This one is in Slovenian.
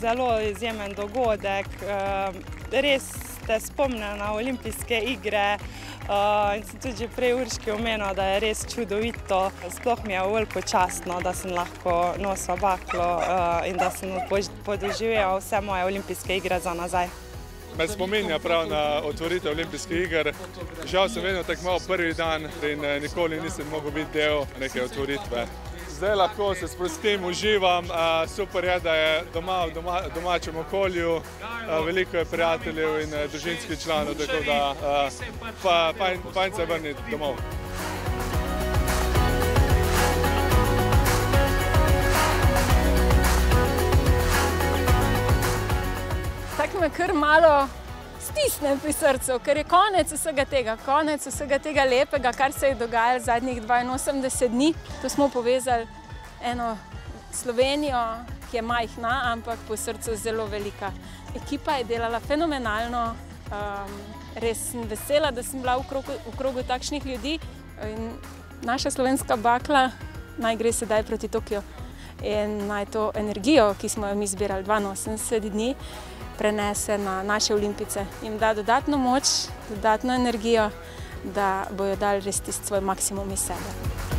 Zelo izjemen dogodek, res te spomne na olimpijske igre in sem tudi že prej Urški omenila, da je res čudovito. Sploh mi je veliko častno, da sem lahko nosila baklo in da sem podoživela vse moje olimpijske igre za nazaj. Me spominja prav na otvoritev olimpijskih iger. Žal sem vedno tekmoval prvi dan in nikoli nisem mogel biti del neke otvoritve. Zdaj lahko se sprostim, uživam, super je, da je doma v domačem okolju, veliko je prijateljev in družinskih članov, tako da fajn se vrniti domov. Tako me kar malo stisne pri srcu, ker je konec vsega tega lepega, kar se je dogajalo zadnjih 82 dni. To smo povezali eno Slovenijo, ki je majhna, ampak po srcu zelo velika. Ekipa je delala fenomenalno, res sem vesela, da sem bila v krogu takšnih ljudi. In naša slovenska bakla naj gre sedaj proti Tokiu in naj to energijo, ki smo jo mi zbirali 82 dni, prenese na naše olimpijce, jim da dodatno moč, dodatno energijo, da bojo dali res tisti svoj maksimum iz sebe.